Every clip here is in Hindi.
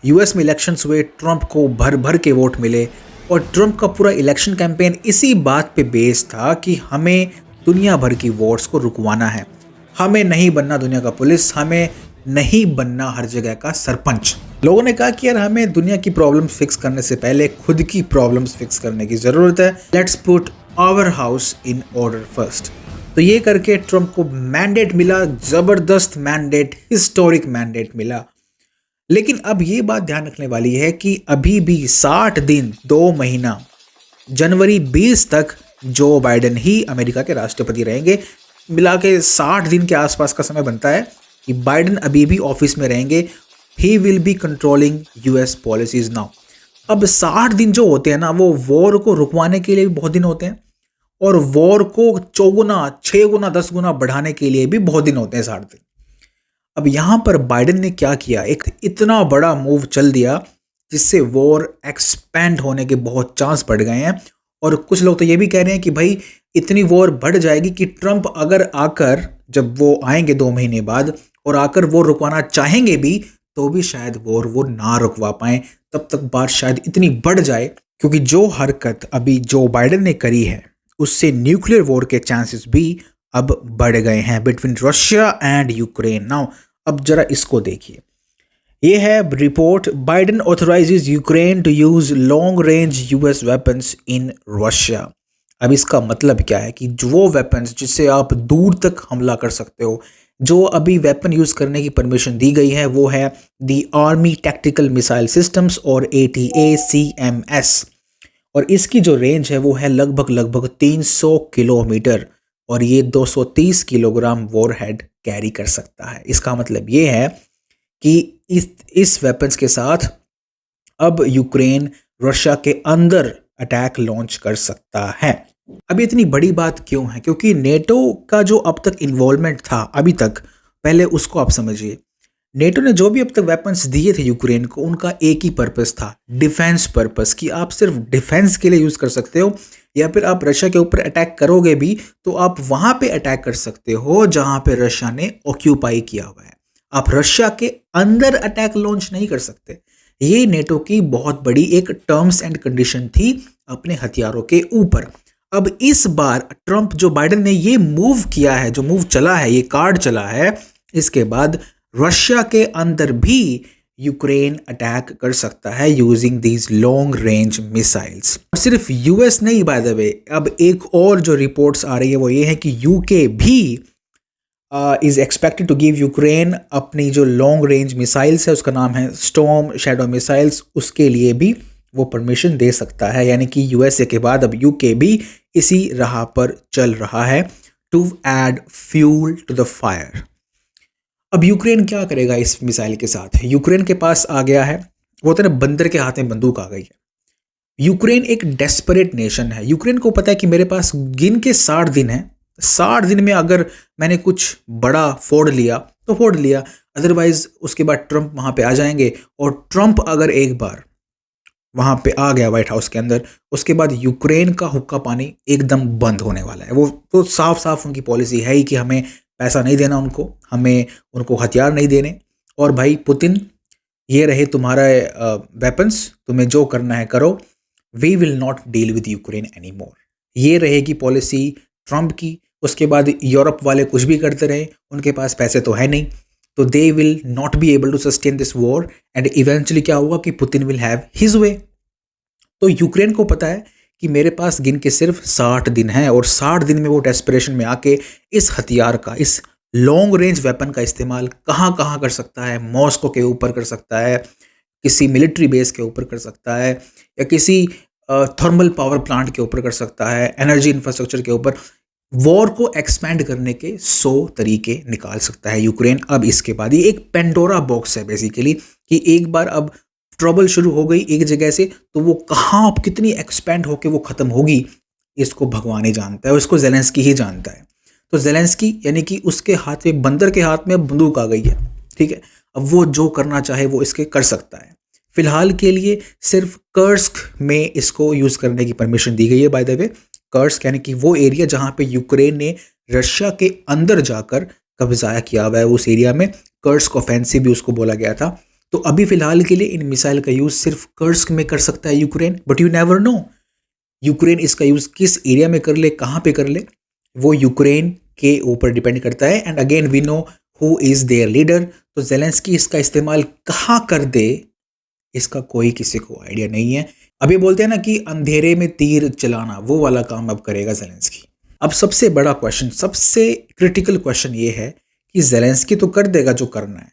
यूएस में इलेक्शंस हुए, ट्रंप को भर भर के वोट मिले और ट्रंप का पूरा इलेक्शन कैंपेन इसी बात पे बेस था कि हमें दुनिया भर की वॉर्स को रुकवाना है, हमें नहीं बनना दुनिया का पुलिस, हमें नहीं बनना हर जगह का सरपंच। लोगों ने कहा कि यार हमें दुनिया की प्रॉब्लम्स फिक्स करने से पहले खुद की प्रॉब्लम्स फिक्स करने की ज़रूरत है। Let's put our house in order first. तो ये करके ट्रंप को मैंडेट मिला, ज़बरदस्त मैंडेट, हिस्टोरिक मैंडेट मिला। लेकिन अब ये बात ध्यान रखने वाली है कि अभी भी 60 दिन 2 महीना जनवरी 20 तक जो बाइडेन ही अमेरिका के राष्ट्रपति रहेंगे। मिला के 60 दिन के आसपास का समय बनता है कि बाइडेन अभी भी ऑफिस में रहेंगे। He will be controlling US policies now. अब 60 दिन जो होते हैं ना, वो वॉर को रुकवाने के लिए भी बहुत दिन होते हैं और वॉर को 4 गुना 6 गुना 10 गुना बढ़ाने के लिए भी बहुत दिन होते हैं 60 दिन। अब यहाँ पर बाइडेन ने क्या किया, एक इतना बड़ा मूव चल दिया जिससे वॉर एक्सपेंड होने के बहुत चांस बढ़ गए हैं। और कुछ लोग तो ये भी कह रहे हैं कि भाई इतनी वॉर बढ़ जाएगी कि ट्रंप अगर आकर, जब वो आएंगे 2 महीने बाद और आकर वो रुकवाना चाहेंगे भी तो भी शायद वॉर वो ना रुकवा पाएं। तब तक बात शायद इतनी बढ़ जाए, क्योंकि जो हरकत अभी जो बाइडेन ने करी है उससे न्यूक्लियर वॉर के चांसेस भी अब बढ़ गए हैं between Russia and Ukraine. Now अब जरा इसको देखिए, ये है report, Biden authorises Ukraine to use long range US weapons in Russia. अब इसका मतलब क्या है कि जो वो वेपन्स जिससे आप दूर तक हमला कर सकते हो, जो अभी वेपन यूज करने की परमिशन दी गई है वो है दी आर्मी टैक्टिकल मिसाइल सिस्टम्स और ATACMS। और इसकी जो रेंज है वो है लगभग 300 किलोमीटर और ये 230 किलोग्राम वॉरहेड कैरी कर सकता है। इसका मतलब ये है कि इस वेपन्स के साथ अब यूक्रेन रशिया के अंदर अटैक लॉन्च कर सकता है। अब इतनी बड़ी बात क्यों है? क्योंकि नेटो का जो अब तक इन्वॉल्वमेंट था अभी तक, पहले उसको आप समझिए। नेटो ने जो भी अब तक वेपन्स दिए थे यूक्रेन को, उनका एक ही पर्पस था, डिफेंस पर्पस, कि आप सिर्फ डिफेंस के लिए यूज़ कर सकते हो, या फिर आप रशिया के ऊपर अटैक करोगे भी तो आप वहाँ पे अटैक कर सकते हो जहाँ पे रशिया ने ऑक्यूपाई किया हुआ है। आप रशिया के अंदर अटैक लॉन्च नहीं कर सकते। ये नेटो की बहुत बड़ी एक टर्म्स एंड कंडीशन थी अपने हथियारों के ऊपर। अब इस बार ट्रंप जो बाइडेन ने ये मूव किया है, जो मूव चला है, ये कार्ड चला है, इसके बाद रशिया के अंदर भी यूक्रेन अटैक कर सकता है using these long range missiles. सिर्फ यूएस नहीं, बाय द वे, अब एक और जो रिपोर्ट्स आ रही है वो ये है कि यूके भी is expected to give Ukraine अपनी जो लॉन्ग रेंज मिसाइल्स है, उसका नाम है स्टॉर्म शैडो मिसाइल्स, उसके लिए भी वो परमिशन दे सकता है। यानी कि यूएसए के बाद अब यूके भी इसी राह पर चल रहा है to add fuel to the fire. अब यूक्रेन क्या करेगा इस मिसाइल के साथ? यूक्रेन के पास आ गया है, वो तो ना बंदर के हाथ में बंदूक आ गई है। यूक्रेन एक डेस्परेट नेशन है। यूक्रेन को पता है कि मेरे पास गिन के 60 दिन है, 60 दिन में अगर मैंने कुछ बड़ा फोड़ लिया तो फोड़ लिया, अदरवाइज उसके बाद ट्रंप वहाँ पे आ जाएंगे। और ट्रंप अगर एक बार वहाँ पे आ गया व्हाइट हाउस के अंदर, उसके बाद यूक्रेन का हुक्का पानी एकदम बंद होने वाला है। वो तो साफ साफ उनकी पॉलिसी है ही कि हमें पैसा नहीं देना उनको, हमें उनको हथियार नहीं देने, और भाई पुतिन ये रहे तुम्हारा वेपन्स, तुम्हें जो करना है करो, we will not deal with Ukraine any more. ये रहेगी पॉलिसी ट्रंप की। उसके बाद यूरोप वाले कुछ भी करते रहे, उनके पास पैसे तो है नहीं, तो they will not be able to sustain this war and eventually क्या होगा कि Putin will have his way. तो यूक्रेन को पता है कि मेरे पास गिन के सिर्फ 60 दिन हैं और 60 दिन में वो डेस्परेशन में आके इस हथियार का, इस लॉन्ग रेंज वेपन का इस्तेमाल कहाँ कहाँ कर सकता है। मॉस्को के ऊपर कर सकता है, किसी मिलिट्री बेस के ऊपर कर सकता है, या किसी थर्मल पावर प्लांट के ऊपर कर सकता है, एनर्जी इंफ्रास्ट्रक्चर के ऊपर। वॉर को एक्सपैंड करने के 100 तरीके निकाल सकता है यूक्रेन। अब इसके बाद ये एक पेंडोरा बॉक्स है बेसिकली, कि एक बार अब ट्रबल शुरू हो गई एक जगह से तो वो कहाँ कितनी एक्सपेंड होके वो ख़त्म होगी, इसको भगवान ही जानता है, उसको ज़ेलेंस्की ही जानता है। तो ज़ेलेंस्की यानी कि उसके हाथ में, बंदर के हाथ में बंदूक आ गई है, ठीक है। अब वो जो करना चाहे वो इसके कर सकता है। फिलहाल के लिए सिर्फ कर्स्क में इसको यूज़ करने की परमिशन दी गई है। बाय द वे, कर्स्क यानी कि वो एरिया जहाँ पे यूक्रेन ने रशिया के अंदर जाकर कब्जा किया हुआ है, उस एरिया में कर्स्क ऑफेंसिव भी उसको बोला गया था। तो अभी फिलहाल के लिए इन मिसाइल का यूज़ सिर्फ कर्स्क में कर सकता है Ukraine, but you never know Ukraine इसका यूज़ किस एरिया में कर ले, कहाँ पे कर ले, वो यूक्रेन के ऊपर डिपेंड करता है। And again we know who is their leader. तो जेलेंस्की इसका इस्तेमाल कहाँ कर दे, इसका कोई किसी को आइडिया नहीं है। अभी बोलते हैं ना कि अंधेरे में तीर चलाना, वो वाला काम अब करेगा जेलेंस्की। अब सबसे बड़ा क्वेश्चन, सबसे क्रिटिकल क्वेश्चन ये है कि जेलेंस्की तो कर देगा जो करना है,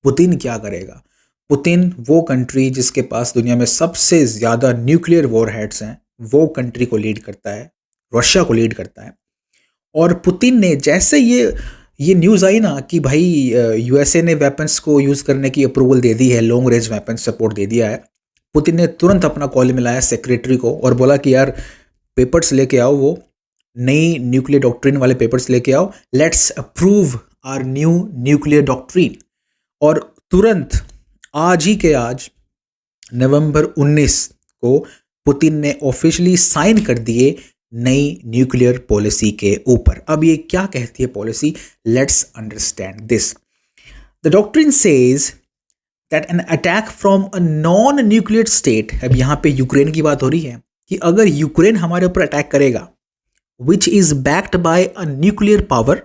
पुतिन क्या करेगा? पुतिन वो कंट्री जिसके पास दुनिया में सबसे ज़्यादा न्यूक्लियर वॉरहेड्स हैं, वो कंट्री को लीड करता है, रशिया को लीड करता है। और पुतिन ने जैसे ये न्यूज़ आई ना कि भाई यूएसए ने वेपन्स को यूज़ करने की अप्रूवल दे दी है, लॉन्ग रेंज वेपन सपोर्ट दे दिया है, पुतिन ने तुरंत अपना कॉल मिलाया सेक्रेटरी को और बोला कि यार पेपर्स लेके आओ, वो नई न्यूक्लियर डॉक्ट्रिन वाले पेपर्स लेके आओ, let's approve our new nuclear doctrine. और तुरंत आज ही के आज नवंबर 19 को पुतिन ने ऑफिशियली साइन कर दिए नई न्यूक्लियर पॉलिसी के ऊपर। अब ये क्या कहती है policy, let's understand this. The doctrine says that an attack from a non nuclear state, अब यहाँ पे यूक्रेन की बात हो रही है कि अगर यूक्रेन हमारे ऊपर अटैक करेगा which is backed by a nuclear power,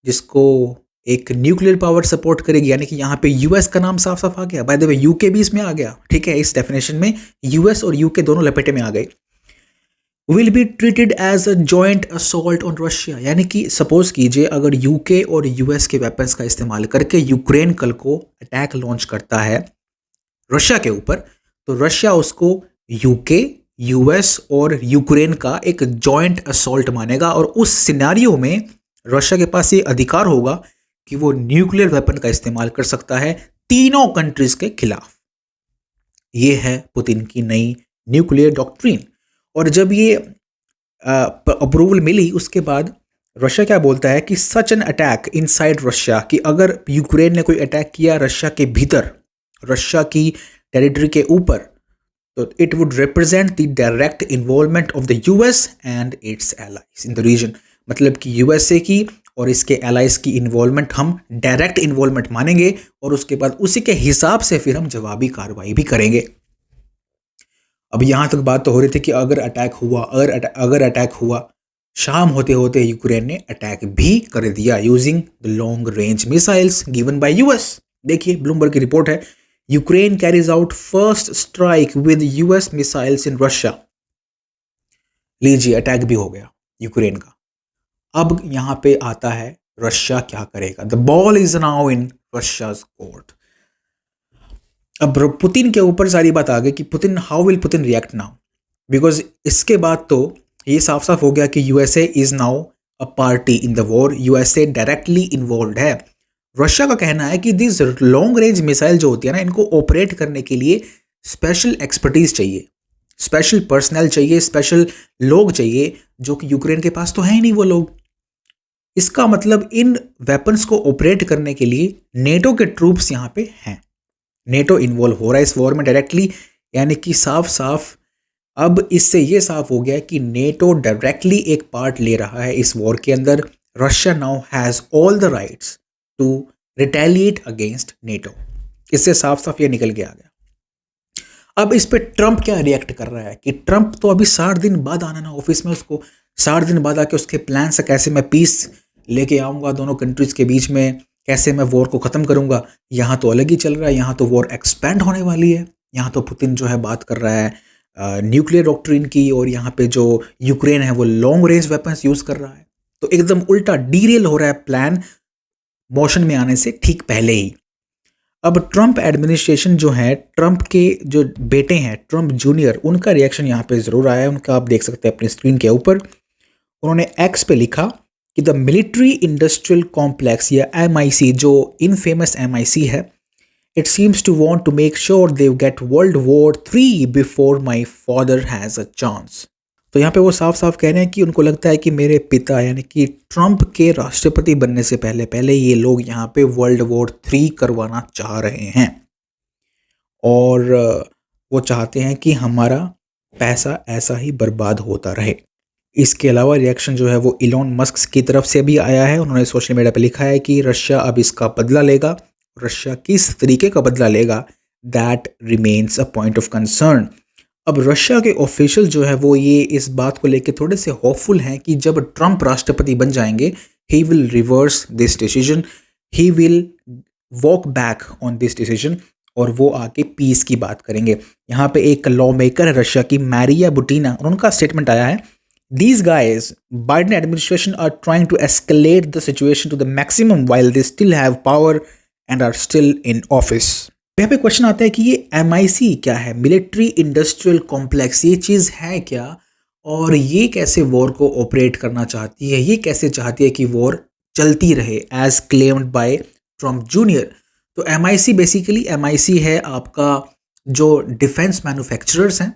जिसको एक न्यूक्लियर पावर सपोर्ट करेगी, यानी कि यहाँ पे यूएस का नाम साफ साफ आ गया। बाय द वे यूके भी इसमें आ गया, ठीक है, इस डेफिनेशन में यूएस और यूके दोनों लपेटे में आ गए। Will be treated as a joint assault on Russia, यानी कि सपोज कीजिए अगर यूके और यूएस के वेपन्स का इस्तेमाल करके यूक्रेन कल को अटैक लॉन्च करता है रशिया के ऊपर, तो रशिया उसको यूके, यूएस और यूक्रेन का एक जॉइंट असॉल्ट मानेगा। और उस सिनेरियो में रशिया के पास ये अधिकार होगा कि वो न्यूक्लियर वेपन का इस्तेमाल कर सकता है तीनों कंट्रीज के खिलाफ। ये है पुतिन की नई न्यूक्लियर डॉक्ट्रिन। और जब ये अप्रूवल मिली उसके बाद रशिया क्या बोलता है कि such an attack inside Russia, कि अगर यूक्रेन ने कोई अटैक किया रशिया के भीतर, रशिया की टेरिटरी के ऊपर, तो it would represent the direct involvement of the US and its allies in the region. मतलब कि यूएसए की और इसके एलाइज की इन्वॉल्वमेंट हम डायरेक्ट इन्वॉल्वमेंट मानेंगे और उसके बाद उसी के हिसाब से फिर हम जवाबी कार्रवाई भी करेंगे। अब यहाँ तक बात तो हो रही थी कि अगर अटैक हुआ, अगर अटैक हुआ, शाम होते होते यूक्रेन ने अटैक भी कर दिया using the long range missiles given by US. देखिए ब्लूमबर्ग की रिपोर्ट है, Ukraine carries out first strike with US missiles in Russia. लीजिए अटैक भी हो गया यूक्रेन का। अब यहाँ पे आता है रशिया क्या करेगा, the ball is now in Russia's court. अब पुतिन के ऊपर सारी बात आ गई कि Putin, how will Putin react now, because इसके बाद तो ये साफ साफ हो गया कि USA is now a party in the war, USA directly involve है। रशिया का कहना है कि दिस लॉन्ग रेंज मिसाइल जो होती है ना, इनको ऑपरेट करने के लिए स्पेशल एक्सपर्टीज चाहिए, स्पेशल पर्सनल चाहिए, स्पेशल लोग चाहिए, जो कि यूक्रेन के पास तो है ही नहीं वो लोग। इसका मतलब इन वेपन्स को ऑपरेट करने के लिए नेटो के ट्रूप्स यहाँ पे हैं, नेटो इन्वॉल्व हो रहा है इस वॉर में डायरेक्टली। यानी कि साफ साफ अब इससे ये साफ हो गया कि नेटो डायरेक्टली एक पार्ट ले रहा है इस वॉर के अंदर। Russia now has all the rights to retaliate against NATO. इससे साफ साफ ये निकल के आ गया। अब इस पे ट्रंप क्या रिएक्ट कर रहा है कि ट्रंप तो अभी 60 दिन बाद आना ना ऑफिस में, उसको 60 दिन बाद आके उसके प्लान से कैसे मैं पीस लेके आऊँगा दोनों कंट्रीज़ के बीच में, कैसे मैं वॉर को ख़त्म करूँगा। यहाँ तो अलग ही चल रहा है, यहाँ तो वॉर एक्सपेंड होने वाली है। यहाँ तो पुतिन जो है बात कर रहा है न्यूक्लियर डॉक्ट्रिन की, और यहाँ पे जो यूक्रेन है वो लॉन्ग रेंज वेपन्स यूज़ कर रहा है। तो एकदम उल्टा डीरेल हो रहा है प्लान मोशन में आने से ठीक पहले ही। अब ट्रंप एडमिनिस्ट्रेशन जो है, ट्रंप के जो बेटे हैं ट्रंप जूनियर, उनका रिएक्शन यहाँ पे ज़रूर आया है। उनका आप देख सकते हैं अपनी स्क्रीन के ऊपर। उन्होंने एक्स पे लिखा कि द मिलिट्री इंडस्ट्रियल कॉम्प्लेक्स या MIC, जो इनफेमस MIC है, it seems to want to make sure they get world war 3 before my father has a chance. तो यहाँ पे वो साफ साफ कह रहे हैं कि उनको लगता है कि मेरे पिता यानी कि ट्रंप के राष्ट्रपति बनने से पहले पहले ये लोग यहाँ पे वर्ल्ड वॉर 3 करवाना चाह रहे हैं, और वो चाहते हैं कि हमारा पैसा ऐसा ही बर्बाद होता रहे। इसके अलावा रिएक्शन जो है वो इलॉन मस्क की तरफ से भी आया है। उन्होंने सोशल मीडिया पे लिखा है कि रशिया अब इसका बदला लेगा रशिया किस तरीके का बदला लेगा, that remains a point of concern. अब रशिया के ऑफिशियल जो है वो ये इस बात को लेकर थोड़े से होपफुल हैं कि जब ट्रंप राष्ट्रपति बन जाएंगे, he will reverse this decision, he will walk back on this decision, और वो आके पीस की बात करेंगे। यहाँ पे एक लॉ मेकर है रशिया की, मैरिया बुटीना, और उनका स्टेटमेंट आया है, these guys, Biden administration are trying to escalate the situation to the maximum while they still have power and are still in office। यहाँ पे क्वेश्चन आता है कि ये MIC क्या है, मिलिट्री इंडस्ट्रियल कॉम्प्लेक्स, ये चीज़ है क्या, और ये कैसे वॉर को ऑपरेट करना चाहती है, ये कैसे चाहती है कि वॉर चलती रहे as claimed by Trump junior. तो MIC बेसिकली, MIC है आपका जो डिफेंस मैन्युफैक्चरर्स हैं,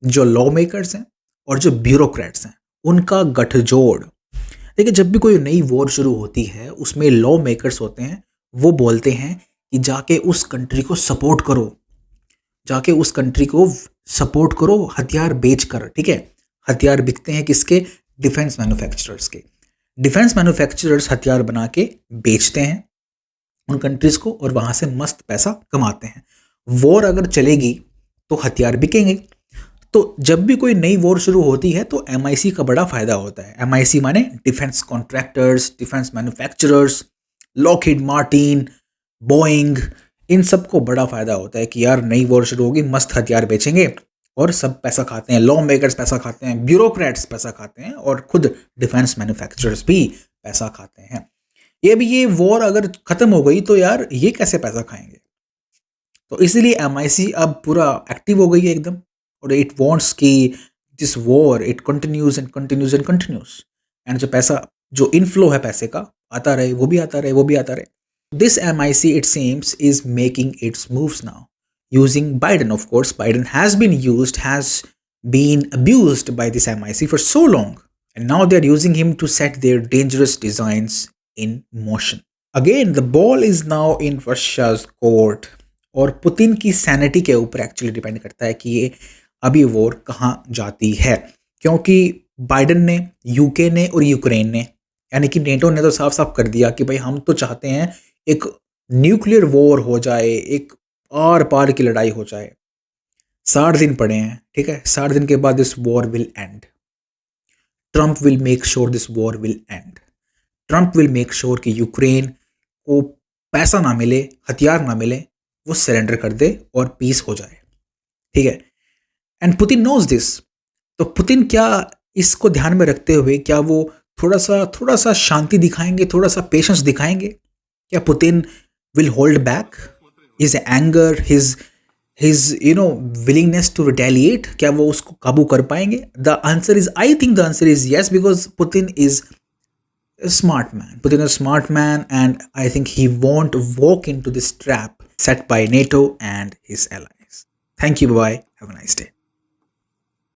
जो लॉ मेकर्स हैं, और जो ब्यूरोक्रेट्स हैं, उनका गठजोड़। देखिए, जब भी कोई नई वॉर शुरू होती है उसमें लॉ मेकर्स होते हैं, वो बोलते हैं कि जाके उस कंट्री को सपोर्ट करो, जाके उस कंट्री को सपोर्ट करो हथियार बेच कर, ठीक है। हथियार बिकते हैं किसके, डिफेंस मैन्युफैक्चरर्स के। डिफेंस मैन्युफैक्चरर्स हथियार बना के बेचते हैं उन कंट्रीज को, और वहां से मस्त पैसा कमाते हैं। वॉर अगर चलेगी तो हथियार बिकेंगे। तो जब भी कोई नई वॉर शुरू होती है तो MIC का बड़ा फायदा होता है। MIC माने defence contractors, defence manufacturers, Lockheed Martin, Boeing, इन सब को बड़ा फायदा होता है कि यार नई वॉर शुरू होगी, मस्त हथियार बेचेंगे, और सब पैसा खाते हैं, लॉ मेकर्स पैसा खाते हैं, ब्यूरोक्रेट्स पैसा खाते हैं, और खुद डिफेंस मैन्युफैक्चरर्स भी पैसा खाते हैं। ये वॉर अगर खत्म हो गई तो यार ये कैसे पैसा खाएंगे। तो इसीलिए MIC अब पूरा एक्टिव हो गई है एकदम, और इट वांट्स कि this war it continues and continues and continues, and जो पैसा, जो इनफ्लो है पैसे का, आता रहे, वो भी आता रहे, वो भी आता रहे। This MIC, it seems, is making its moves now, using Biden. Of course, Biden has been abused by this MIC for so long, and now they are using him to set their dangerous designs in motion. Again, the ball is now in Russia's court, और पुतिन की सैनिटी के ऊपर एक्चुअली डिपेंड करता है कि ये अभी वॉर कहाँ जाती है, क्योंकि बाइडन ने, यूके ने और यूक्रेन ने, यानी कि नेटो ने तो साफ साफ कर दिया कि भाई हम तो चाहते हैं एक न्यूक्लियर वॉर हो जाए, एक आर पार की लड़ाई हो जाए। 60 दिन पड़े हैं, ठीक है, 60 दिन के बाद this war will and. Trump will make sure this war will and. Trump will make sure कि यूक्रेन को पैसा ना मिले, हथियार ना मिले, वो सरेंडर कर दे और पीस हो जाए, ठीक है। And Putin knows this. तो पुतिन क्या इसको ध्यान में रखते हुए क्या वो थोड़ा सा शांति दिखाएंगे, थोड़ा सा पेशेंस दिखाएंगे? क्या Putin will hold back his anger, his willingness to retaliate? क्या वो उसको काबू कर पाएंगे? The answer is, I think the answer is yes, because Putin is a smart man. Putin is a smart man, and I think he won't walk into this trap set by NATO and his allies. Thank you. Bye-bye. Have a nice day.